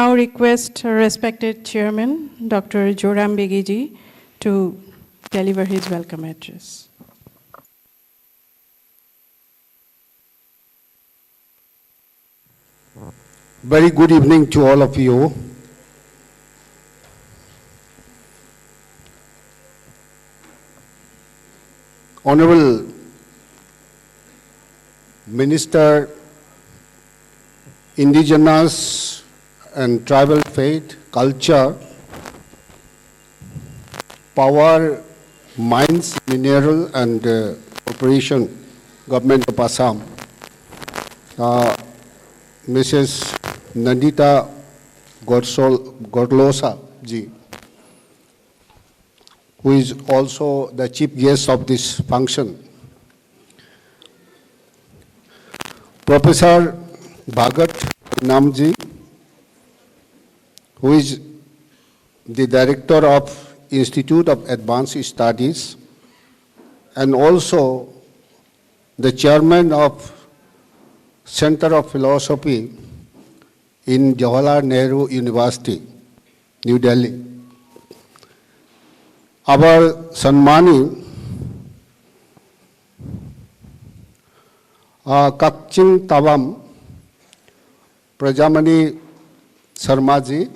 now request respected Chairman, Dr. Joram Begi, to deliver his welcome address. Very good evening to all of you. Honorable Minister, Indigenous and Tribal Faith, Culture, Power, Mines, Mineral and Corporation, Government of Assam, Mrs. Nandita Gorlosa ji, who is also the chief guest of this function. Professor Bhagat Namji, who is the director of Institute of Advanced Studies and also the chairman of Center of Philosophy in Jawaharlal Nehru University, New Delhi. Our Sanmani Kakching Tavam Prajamani Sarmaji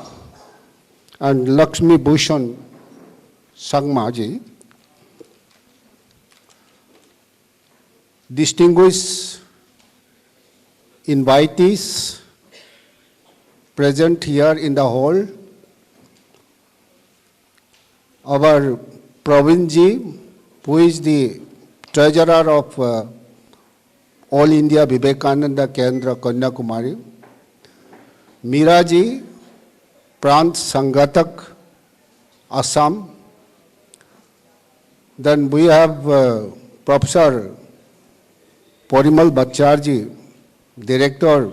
and Lakshmi Bhushan Sangmaji, distinguished invitees present here in the hall, our Provinji, who is the treasurer of All India Vivekananda Kendra Kanyakumari, Miraji, Prant Sangatak, Assam. Then we have Professor Porimal Bhattacharjee, Director,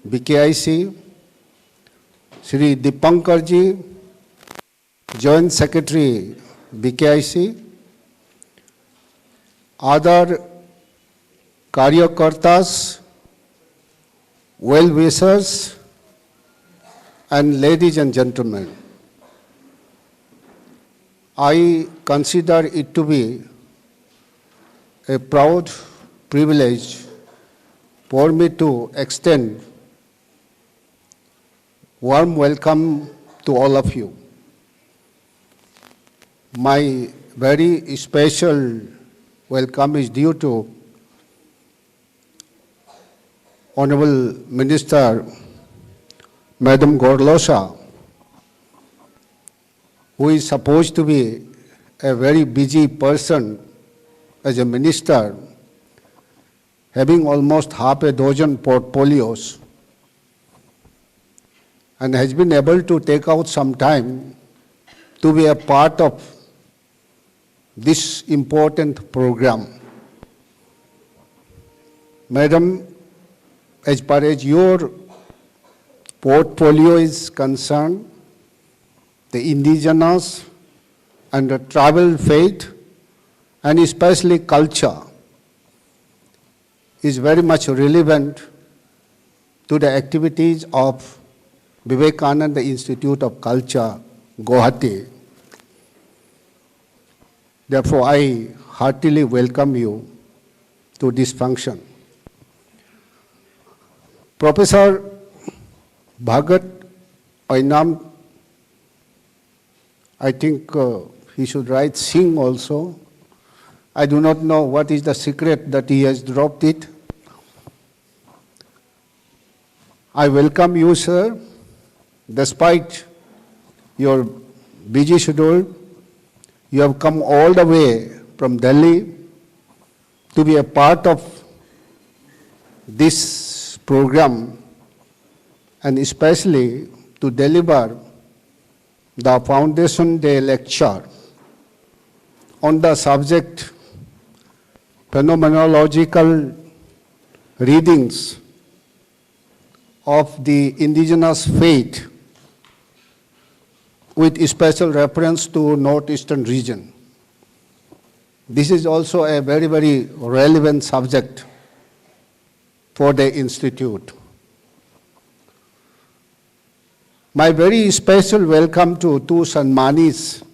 BKIC, Shri Dipankarji, Joint Secretary, BKIC, other Karyakartas, well-wishers, and ladies and gentlemen. I consider it to be a proud privilege for me to extend warm welcome to all of you. My very special welcome is due to Honorable Minister Madam Gorlosa, who is supposed to be a very busy person as a minister, having almost half a dozen portfolios, and has been able to take out some time to be a part of this important program. Madam, as far as your portfolio is concerned, the indigenous and the tribal faith, and especially culture, is very much relevant to the activities of Vivekananda Institute of Culture, Guwahati. Therefore, I heartily welcome you to this function. Professor Bhagat Ainam, I think he should write Singh also. I do not know what is the secret that he has dropped it. I welcome you, sir. Despite your busy schedule, you have come all the way from Delhi to be a part of this program, and especially to deliver the Foundation Day lecture on the subject Phenomenological Readings of the Indigenous Faith, with special reference to Northeastern region. This is also a very, very relevant subject for the Institute. My very special welcome to two Sanmanis,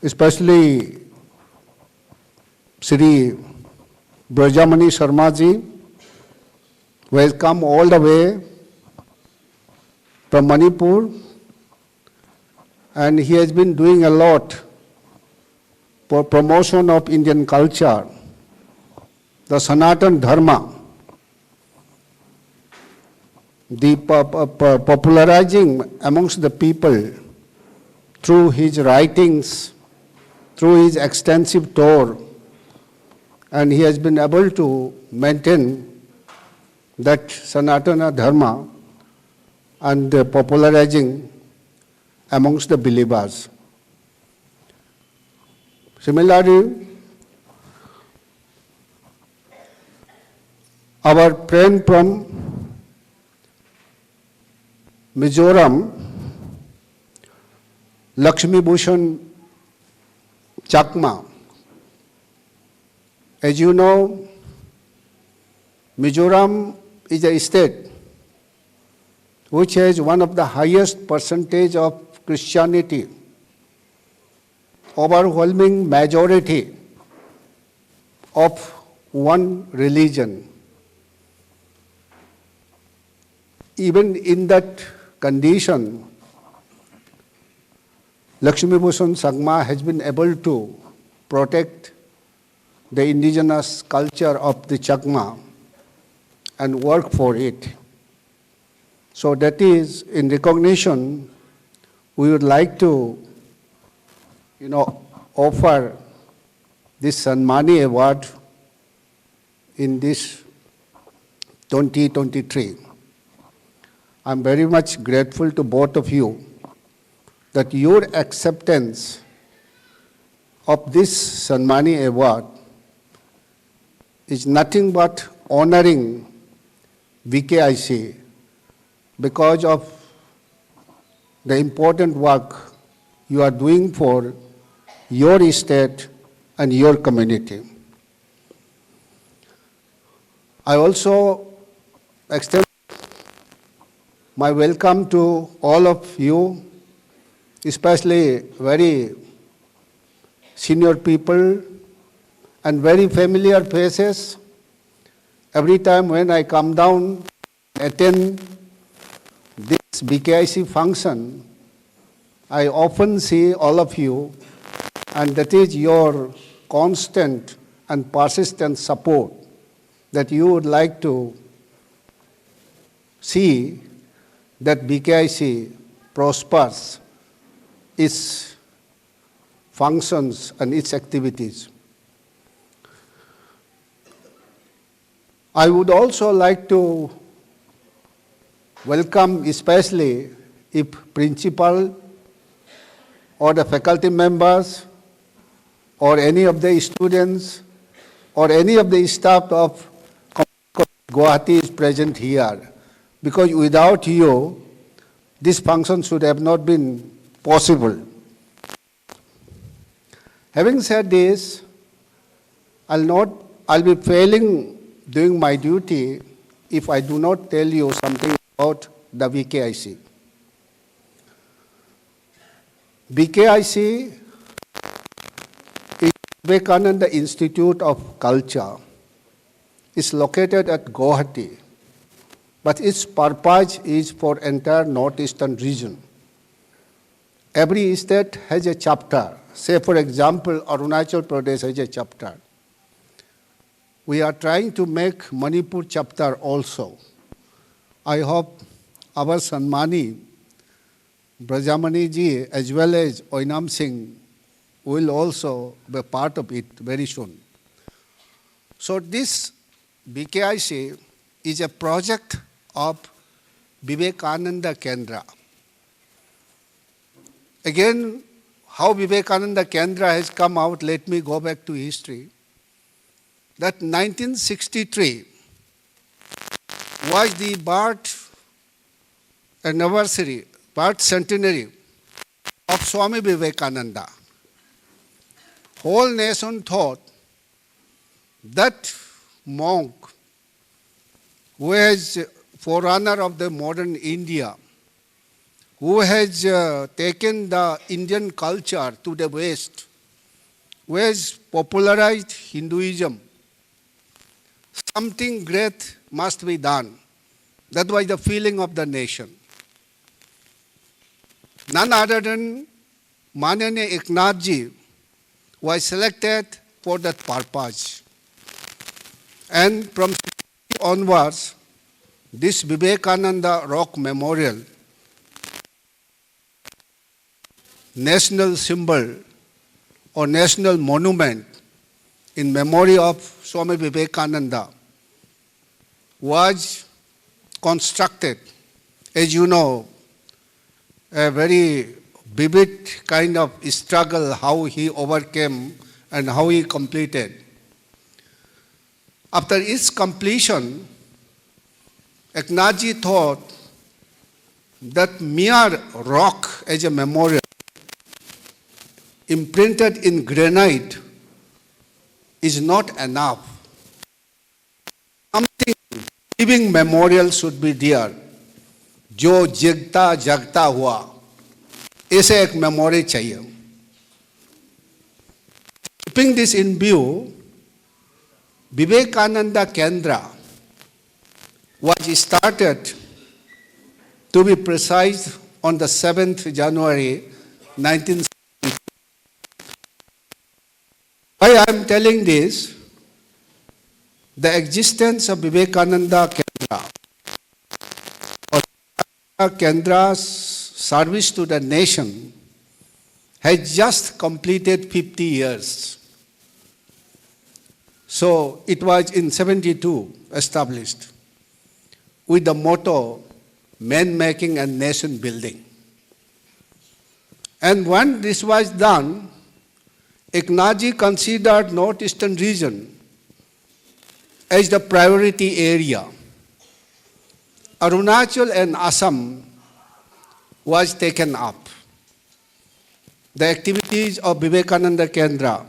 especially Sri Brajamani Sharma ji, who has come all the way from Manipur, and he has been doing a lot for promotion of Indian culture, the Sanatan Dharma, the popularizing amongst the people through his writings, through his extensive tour, and he has been able to maintain that Sanatana Dharma and popularizing amongst the believers. Similarly, our friend from Mizoram, Lakshmi Bhushan Chakma. As you know, Mizoram is a state which has one of the highest percentage of Christianity, overwhelming majority of one religion. Even in that condition, Lakshmi Bhushan Chakma has been able to protect the indigenous culture of the Chakma and work for it. So that is, in recognition, we would like to, offer this Sanmani Award in this 2023. I'm very much grateful to both of you that your acceptance of this Sanmani Award is nothing but honoring VKIC because of the important work you are doing for your state and your community. I also extend my welcome to all of you, especially very senior people and very familiar faces. Every time when I come down, attend this BKIC function, I often see all of you, and that is your constant and persistent support that you would like to see that BKIC prospers its functions and its activities. I would also like to welcome especially if principal or the faculty members or any of the students or any of the staff of Guwahati is present here, because without you, this function should have not been possible. Having said this, I'll be failing doing my duty if I do not tell you something about the VKIC. VKIC is Vivekananda Institute of Culture. It's located at Guwahati, but its purpose is for entire northeastern region. Every state has a chapter. Say, for example, Arunachal Pradesh has a chapter. We are trying to make Manipur chapter also. I hope our Sanmani, Brajamani ji, as well as Oinam Singh, will also be part of it very soon. So this BKIC is a project of Vivekananda Kendra. Again, how Vivekananda Kendra has come out, let me go back to history. That 1963 was the birth anniversary, birth centenary of Swami Vivekananda. Whole nation thought that monk who has forerunner of the modern India, who has taken the Indian culture to the West, who has popularized Hinduism. Something great must be done. That was the feeling of the nation. None other than Manyanya Eknathji was selected for that purpose. And from onwards, this Vivekananda Rock Memorial, national symbol or national monument in memory of Swami Vivekananda, was constructed, as you know, a very vivid kind of struggle, how he overcame and how he completed. After its completion, Eknathji thought that mere rock as a memorial, imprinted in granite, is not enough. Something living memorial should be there. जो जगता जगता हुआ, ऐसे एक memory चाहिए. Keeping this in view, Vivekananda Kendra was started, to be precise, on the 7th January 1970. Why I am telling this? The existence of Vivekananda Kendra, or Kendra's service to the nation, has just completed 50 years. So it was in 72 established with the motto, man making and nation building. And when this was done, Eknathji considered northeastern region as the priority area. Arunachal and Assam was taken up. The activities of Vivekananda Kendra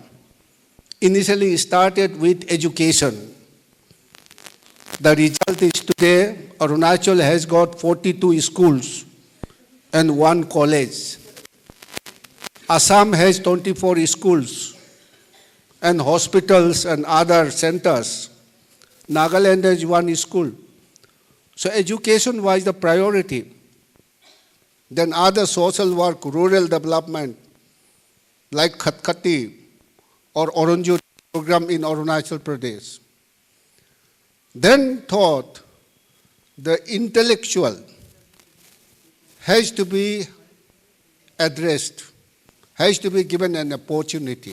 initially started with education. The result is today Arunachal has got 42 schools and 1 college. Assam has 24 schools and hospitals and other centers. Nagaland has 1 school. So education was the priority. Then other social work, rural development, like Khatkati or Oranju program in Arunachal Pradesh. Then thought the intellectual has to be addressed, has to be given an opportunity.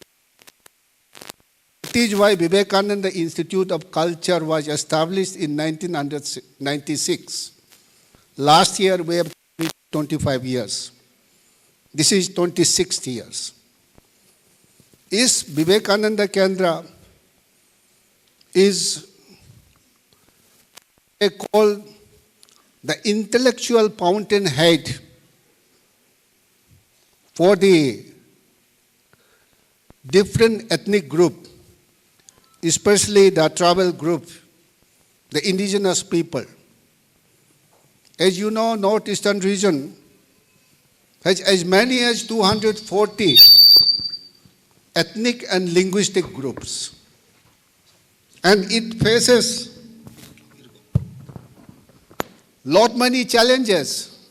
It is why Vivekananda Institute of Culture was established in 1996. Last year we have 25 years. This is 26th years. Is Vivekananda Kendra is called the intellectual fountainhead for the different ethnic group, especially the tribal group, the indigenous people. As you know, northeastern region has as many as 240 ethnic and linguistic groups. And it faces lot many challenges.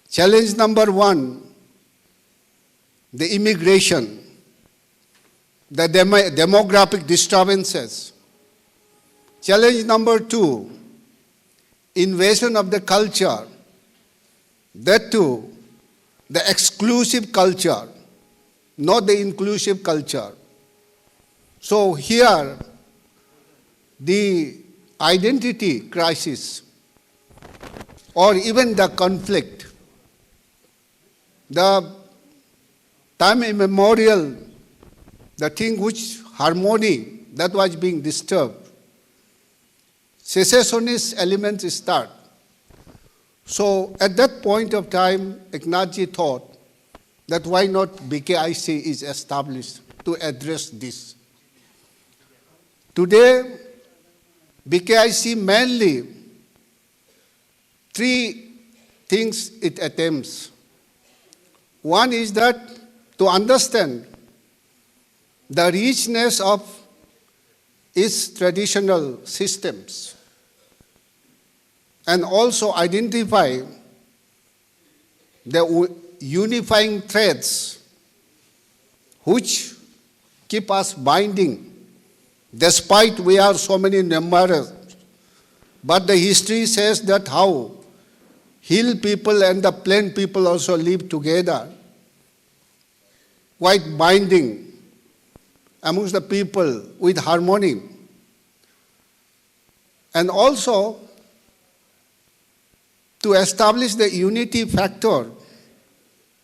Challenge number 1, the immigration, the demographic disturbances. Challenge number 2, invasion of the culture. That too, the exclusive culture, not the inclusive culture. So here, the identity crisis or even the conflict, the time immemorial, the thing which harmony that was being disturbed, secessionist elements start. So at that point of time, Eknathji thought that why not BKIC is established to address this. Today, BKIC mainly three things it attempts. One is that to understand the richness of its traditional systems and also identify the unifying threads which keep us binding despite we are so many numerous. But the history says that how hill people and the plain people also live together, quite binding amongst the people with harmony. And also to establish the unity factor,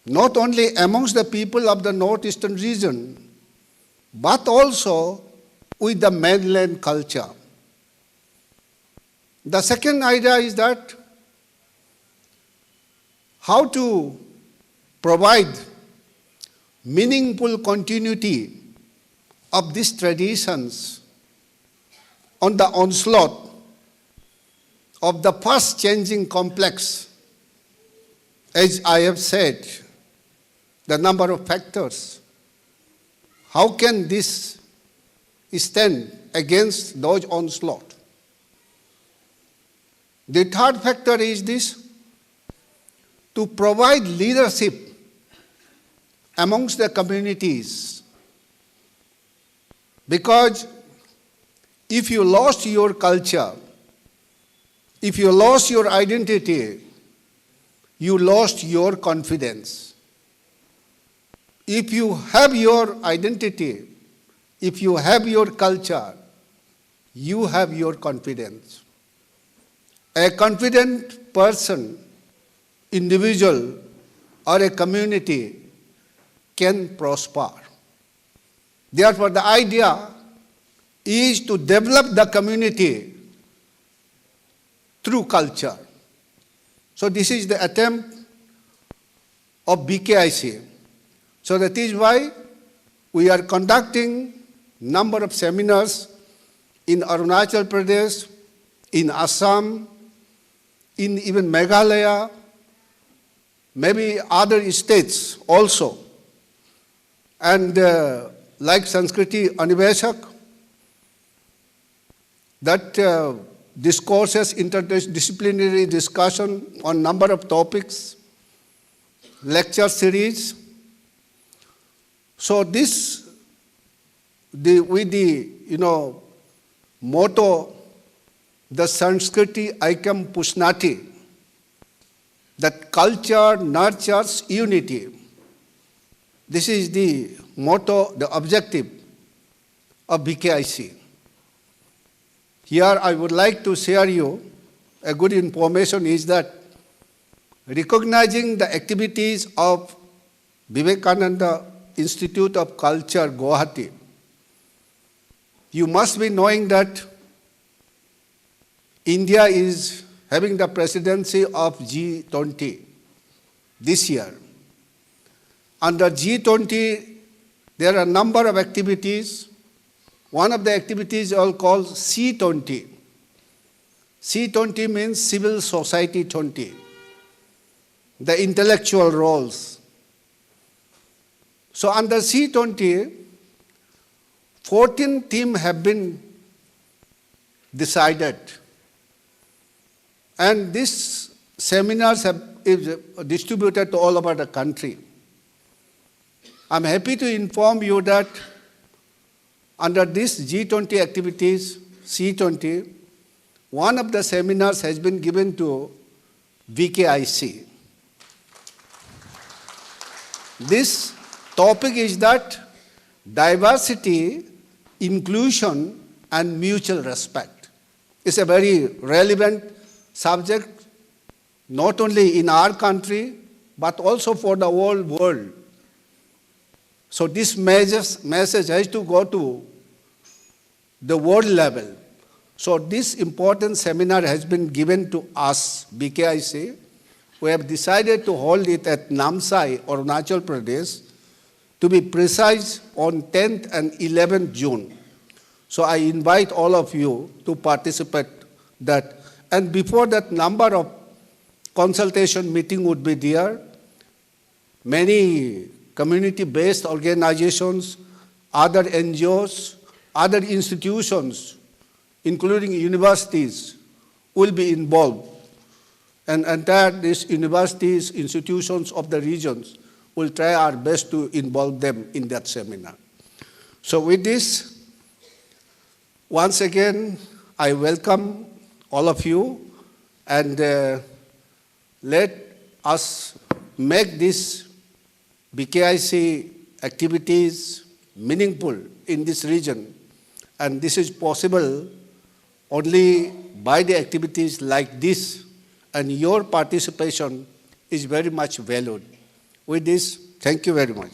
not only amongst the people of the northeastern region, but also with the mainland culture. The second idea is that how to provide meaningful continuity of these traditions on the onslaught of the fast changing complex, as I have said, the number of factors. How can this stand against those onslaught? The third factor is this, to provide leadership amongst the communities. Because if you lost your culture, if you lost your identity, you lost your confidence. If you have your identity, if you have your culture, you have your confidence. A confident person, individual, or a community can prosper. Therefore, the idea is to develop the community through culture. So this is the attempt of BKIC. So that is why we are conducting number of seminars in Arunachal Pradesh, in Assam, in even Meghalaya, maybe other states also. And like Sanskriti Aniveshak, that discourses, interdisciplinary discussion on number of topics, lecture series. So this, with the motto, the Sanskriti Aikam Pushnati, that culture nurtures unity. This is the motto, the objective of BKIC. Here I would like to share you a good information is that recognizing the activities of Vivekananda Institute of Culture, Guwahati, you must be knowing that India is having the presidency of G20 this year. Under G20, there are a number of activities. One of the activities are called C20. C20 means Civil Society 20, the intellectual roles. So under C20, 14 themes have been decided. And these seminars is distributed to all over the country. I'm happy to inform you that under this G20 activities, C20, one of the seminars has been given to VKIC. This topic is that diversity, inclusion, and mutual respect. It's a very relevant subject, not only in our country, but also for the whole world. So this message has to go to the world level. So this important seminar has been given to us, BKIC. We have decided to hold it at Namsai, Arunachal Pradesh, to be precise, on 10th and 11th June. So I invite all of you to participate that. And before that, number of consultation meeting would be there. Many community-based organizations, other NGOs, other institutions, including universities, will be involved. And that these universities, institutions of the regions will try our best to involve them in that seminar. So with this, once again, I welcome all of you, and let us make this BKIC activities meaningful in this region. And this is possible only by the activities like this, and your participation is very much valued. With this, thank you very much.